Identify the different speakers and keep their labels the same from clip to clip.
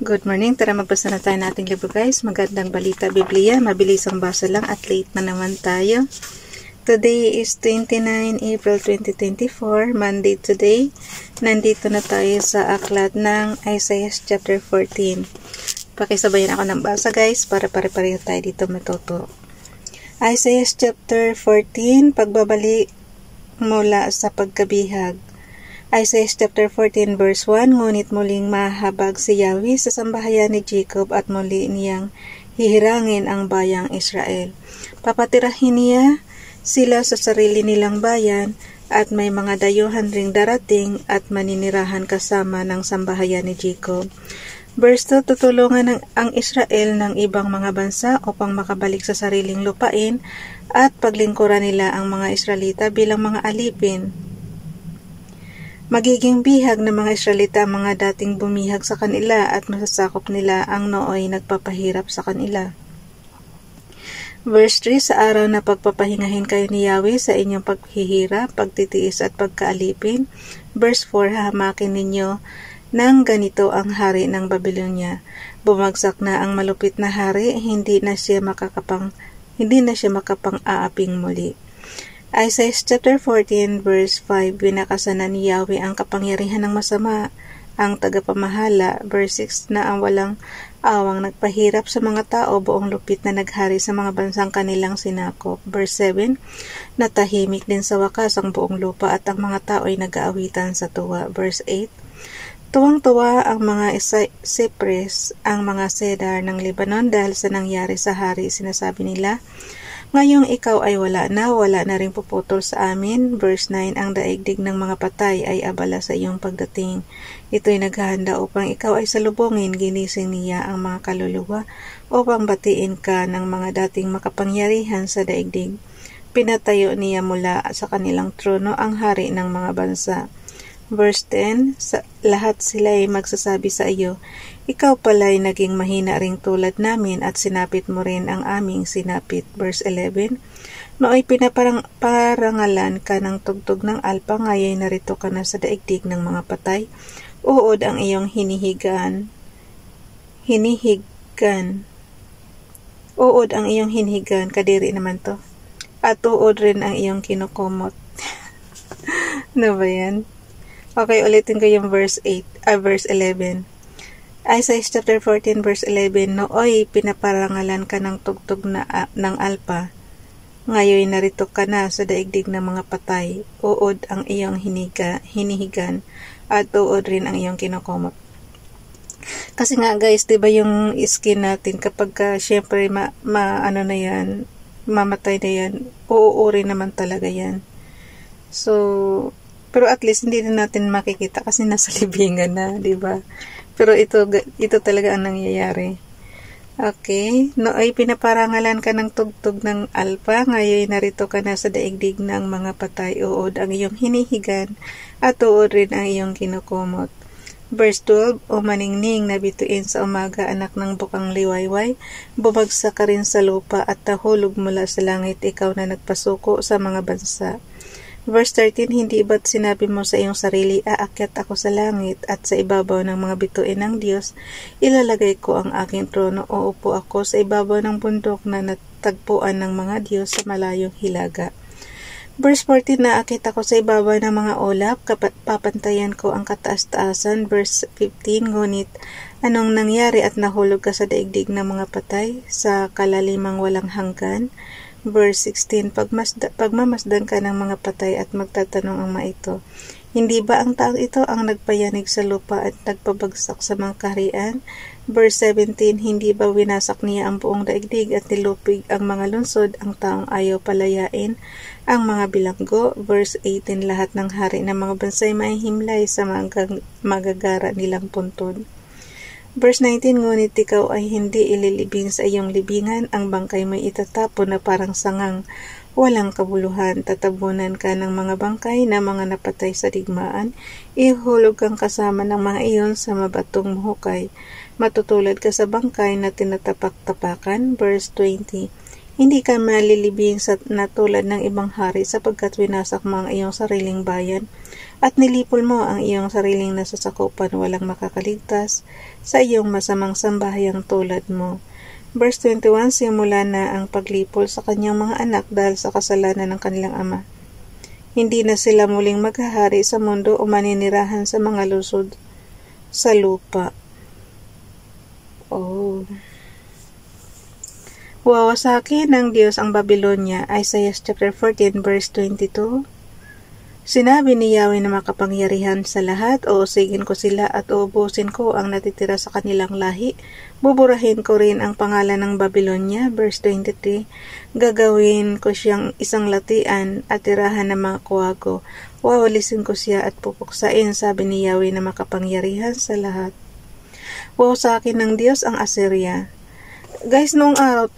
Speaker 1: Good morning. Tara magbasa na tayo ng ating libro guys. Magandang balita Biblia. Mabilis ang basa lang at late na naman tayo. Today is 29 April 2024. Monday today. Nandito na tayo sa aklat ng Isaiah chapter 14. Pakisabayan ako ng basa guys para pare-pareho tayo dito matuto. Isaiah chapter 14. Pagbabalik mula sa pagkabihag. Isaiah chapter 14 verse 1, ngunit muling mahabag si Yahweh sa sambahayan ni Jacob at muli niyang hihirangin ang bayang Israel. Papatirahin niya sila sa sarili nilang bayan at may mga dayuhan ring darating at maninirahan kasama ng sambahayan ni Jacob. Verse 2, tutulungan ang Israel ng ibang mga bansa upang makabalik sa sariling lupain at paglingkuran nila ang mga Israelita bilang mga alipin. Magiging bihag ng mga Israelita ang mga dating bumihag sa kanila at masasakop nila ang nooy nagpapahirap sa kanila. Verse 3, sa araw na pagpapahingahin kayo ni Yahweh sa inyong paghihirap, pagtitiis at pagkaalipin. Verse 4, hahamakin ninyo ng ganito ang hari ng Babylonia. Bumagsak na ang malupit na hari, hindi na siya makapang-aaping muli. Isaiah chapter 14 verse 5, binakasanan ni Yahweh ang kapangyarihan ng masama, ang tagapamahala. Verse 6, na ang walang awang nagpahirap sa mga tao, buong lupit na naghari sa mga bansang kanilang sinakop. Verse 7, natahimik din sa wakas ang buong lupa at ang mga tao ay nag-aawitan sa tuwa. Verse 8, tuwang-tuwa ang mga cypress, ang mga cedar ng Lebanon dahil sa nangyari sa hari. Sinasabi nila, ngayong ikaw ay wala na rin puputol sa amin. Verse 9, ang daigdig ng mga patay ay abala sa iyong pagdating. Ito'y naghahanda upang ikaw ay salubungin. Ginising niya ang mga kaluluwa upang batiin ka ng mga dating makapangyarihan sa daigdig. Pinatayo niya mula sa kanilang trono ang hari ng mga bansa. Verse 10, lahat sila ay magsasabi sa iyo, ikaw pala'y naging mahina ring tulad namin at sinapit mo rin ang aming sinapit. Verse 11, nooy pinaparangalan ka ng tugtog ng alpa, ngayon narito ka na sa daigdig ng mga patay. Uod ang iyong hinihigan. Uod ang iyong hinihigan, kadiri naman to. At uod rin ang iyong kinukumot. Ano ba yan? Okay, ulitin ko yung verse 11. Isaiah chapter 14 verse 11, nooy pinaparangalan ka ng tugtog ng alpa, ngayon narito ka na sa daigdig ng mga patay. Uod ang iyong hinihigan at uod rin ang iyong kinukumot. Kasi nga guys, diba yung skin natin kapag syempre mamatay na yan, uuuri naman talaga yan. So pero at least hindi na natin makikita kasi nasa libingan na, di ba? Pero ito talaga ang nangyayari. Okay, nooy pinaparangalan ka ng tugtog ng alpa, ngayon narito ka na sa daigdig ng mga patay. Uod ang iyong hinihigan at uod rin ang iyong kinukumot. Verse 12, o maningning na bituin sa umaga, anak ng bukang liwayway, bumagsak ka rin sa lupa at nahulog mula sa langit, ikaw na nagpasuko sa mga bansa. Verse 13, hindi ba't sinabi mo sa iyong sarili, aakyat ako sa langit at sa ibabaw ng mga bituin ng Diyos, ilalagay ko ang aking trono, o upo ako sa ibabaw ng bundok na natagpuan ng mga Diyos sa malayong hilaga. Verse 14, naakit ako sa ibabaw ng mga ulap, papantayan ko ang kataas-taasan. Verse 15, ngunit anong nangyari at nahulog ka sa daigdig ng mga patay, sa kalalimang walang hanggan? Verse 16, pagmamasdan ka ng mga patay at magtatanong ang mga ito, hindi ba ang taong ito ang nagpayanig sa lupa at nagpabagsak sa mga kaharian? Verse 17, hindi ba winasak niya ang buong daigdig at nilupig ang mga lungsod, ang taong ayaw palayain ang mga bilanggo? Verse 18, lahat ng hari ng mga bansay mahihimlay sa magagara nilang puntod. Verse 19, ngunit ikaw ay hindi ililibing sa iyong libingan, ang bangkay mo itatapon na parang sangang walang kabuluhan. Tatabunan ka ng mga bangkay na mga napatay sa digmaan, ihulog kang kasama ng mga iyon sa mabatong muhukay. Matutulad ka sa bangkay na tinatapak-tapakan. Verse 20, hindi ka malilibing na tulad ng ibang hari sapagkat winasak mo ang iyong sariling bayan. at nilipol mo ang iyong sariling nasasakupan, walang makakaligtas sa iyong masamang sambahayang tulad mo. Verse 21, simula na ang paglipol sa kanyang mga anak dahil sa kasalanan ng kanilang ama. Hindi na sila muling maghahari sa mundo o maninirahan sa mga lusod sa lupa. Oh. Wawasakin ng Diyos ang Babylonia, Isaiah chapter 14 verse 22. Sinabi ni Yahweh na makapangyarihan sa lahat, uusigin ko sila at uubusin ko ang natitira sa kanilang lahi. Buburahin ko rin ang pangalan ng Babylonia, verse 23. Gagawin ko siyang isang latian at tirahan ng mga kuwago. Wawalisin ko siya at pupuksain, sabi ni Yahweh na makapangyarihan sa lahat. Wawasakin ng Diyos ang Assyria. Guys, noong araw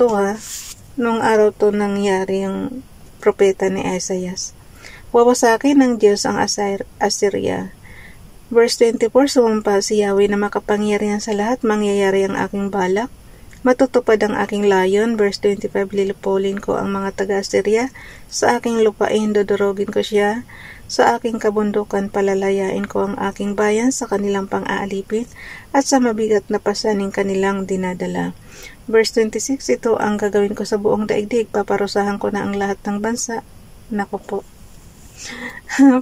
Speaker 1: to nangyari yung propeta ni Isaiah. Wawasakin ng Diyos ang Assyria. Verse 24, sumampa si Yahweh na makapangyarihan sa lahat, mangyayari ang aking balak. Matutupad ang aking layon. Verse 25, lilipolin ko ang mga taga-Assyria. Sa aking lupain, dodorogin ko siya. Sa aking kabundukan, palalayain ko ang aking bayan sa kanilang pang-aalipin at sa mabigat na pasaning kanilang dinadala. Verse 26, ito ang gagawin ko sa buong daigdig. Paparusahan ko na ang lahat ng bansa. Naku po.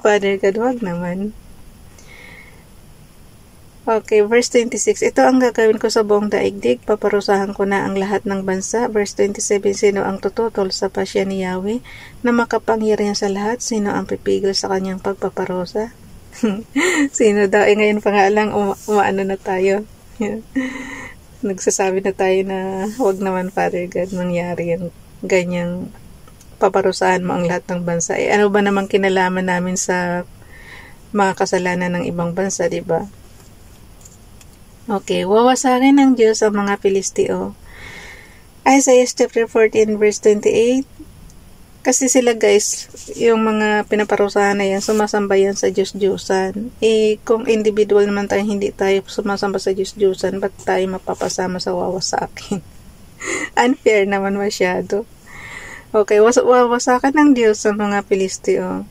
Speaker 1: Father God, wag naman. Okay, verse 26. Ito ang gagawin ko sa buong daigdig. Paparusahan ko na ang lahat ng bansa. Verse 27. Sino ang tututol sa pasya ni Yahweh na makapangyarihan sa lahat? Sino ang pipigil sa kanyang pagpaparusa? Sino daw? Ngayon pa nga lang umaano na tayo. Nagsasabi na tayo na wag naman, Father God, mangyari yan ganyang paparusahan mo ang lahat ng bansa. Ano ba namang kinalaman namin sa mga kasalanan ng ibang bansa, di ba? Okay, wawasakin ng Diyos ang mga Pilisteo. Isaiah chapter 14 verse 28. Kasi sila guys, yung mga pinaparusahan na yan, sumasamba yan sa Diyos-Diyusan. Kung individual naman tayo, hindi tayo sumasamba sa Diyos-Diyusan, ba't tayo mapapasama sa wawasakin? Unfair naman masyado. Okay, wawasakan ng Diyos sa mga Pilisteo.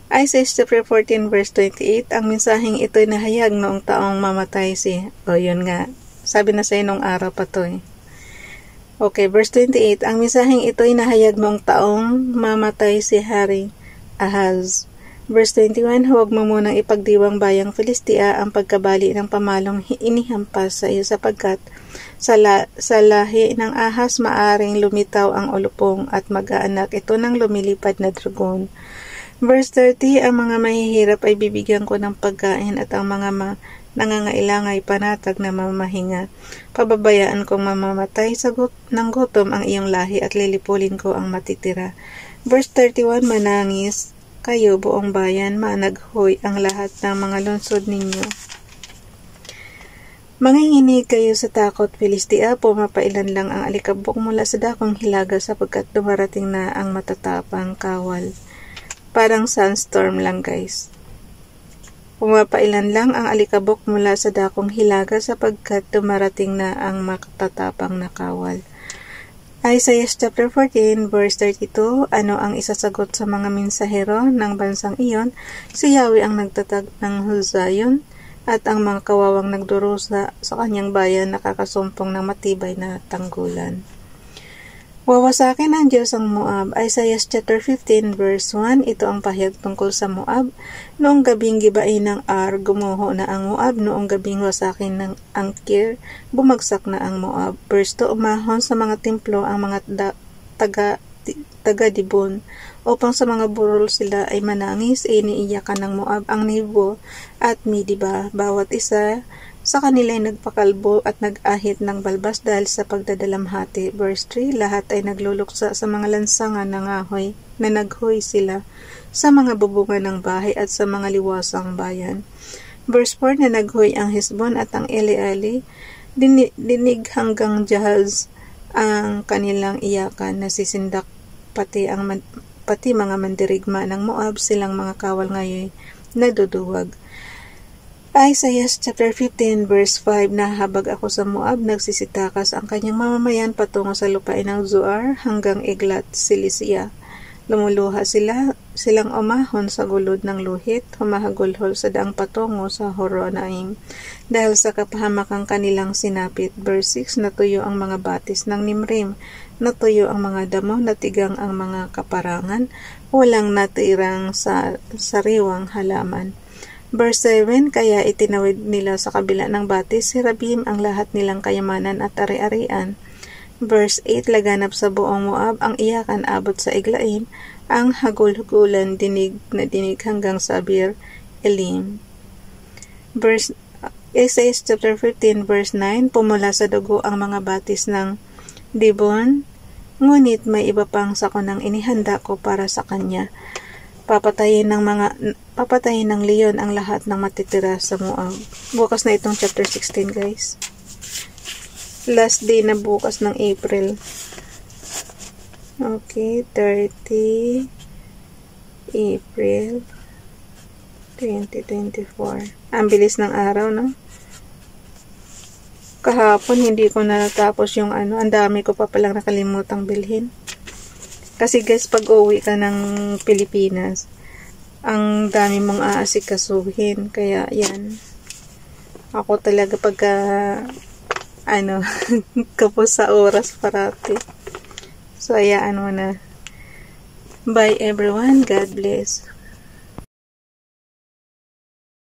Speaker 1: Isaiah chapter 14 verse 28, ang mensaheng ito'y nahayag noong taong mamatay yun nga, sabi na sa'yo nung araw pa to Okay, verse 28, ang mensaheng ito'y nahayag noong taong mamatay si Hari Ahaz. Verse 21, huwag mo munang ipagdiwang bayang Filistia ang pagkabali ng pamalong inihampas sa iyo sapagkat sa lahi ng Ahaz maaring lumitaw ang ulupong at mag-aanak ito ng lumilipad na dragon. Verse 30, ang mga mahihirap ay bibigyan ko ng pagkain at ang mga nangangailangan ay panatag na mamahinga. Pababayaan kong mamamatay ng gutom ang iyong lahi at lilipulin ko ang matitira. Verse 31, manangis kayo buong bayan, managhoy ang lahat ng mga lungsod ninyo. Manginginig kayo sa takot, Filistia, pumapailan lang ang alikabok mula sa dakong hilaga sapagkat dumarating na ang matatapang kawal. Parang sandstorm lang guys. Pumapailan lang ang alikabok mula sa dakong hilaga sapagkat dumarating na ang matatapang na kawal. Isaiah chapter 14 verse 32, ano ang isasagot sa mga mensahero ng bansang iyon? Si Yahweh ang nagtatag ng Hulzayon at ang mga kawawang nagdurusa sa kanyang bayan nakakasumpong ng matibay na tanggulan. Wawasakin ng Diyos ang Moab. Isaiah chapter 15 verse 1, ito ang pahayag tungkol sa Moab. Noong gabing gibain ng Ar, gumuho na ang Moab. Noong gabing wasakin ng Angkir, bumagsak na ang Moab. Verse 2, umahon sa mga templo ang mga taga-Dibon upang sa mga burol sila ay manangis. Iniiyakan ng Moab ang Nebo at Midiba. Bawat isa sa kanila ay nagpakalbo at nag-ahit ng balbas dahil sa pagdadalamhati. Verse 3, lahat ay nagluluksa sa mga lansangan ng ahoy na naghoy sila sa mga bubungan ng bahay at sa mga liwasang bayan. Verse 4, na naghoy ang Hesbon at ang Eleale, dinig hanggang Jahaz ang kanilang iyakan, nasisindak pati mga mandirigma ng Moab, silang mga kawal ngayon naduduwag. Isaiah chapter 15 verse 5, nahabag ako sa Moab, nagsisitakas ang kanyang mamamayan patungo sa lupain ng Zoar hanggang Eglat Cilicia. Lumuluha sila silang umahon sa gulod ng luhit, humahagulhol sa daang patungo sa Horonaim. Dahil sa kapahamakang kanilang sinapit. Verse 6, natuyo ang mga batis ng Nimrim, natuyo ang mga damo, natigang ang mga kaparangan, walang natirang sa sariwang halaman. Verse 7, kaya itinawid nila sa kabila ng batis, Serabim ang lahat nilang kayamanan at ari-arian. Verse 8, laganap sa buong Moab, ang iyakan abot sa Iglaim, ang hagul-hugulan dinig na dinig hanggang sa Bir Elim. Verse Isaiah chapter 15 verse 9, pumula sa dugo ang mga batis ng Dibon, ngunit may iba pang sakunang inihanda ko para sa kanya. Papatayin ng leon ang lahat ng matitira sa Moab. Bukas na itong chapter 16, guys. Last day na bukas ng April. Okay, 30 April 2024. Ang bilis ng araw, no? Kahapon hindi ko na natapos yung ang dami ko pa palang nakalimutang bilhin. Kasi guys, pag uwi ka ng Pilipinas, ang dami mong aasikasuhin. Kaya yan. Ako talaga pagka kapos sa oras parati. So, ayaan mo na. Bye everyone. God bless.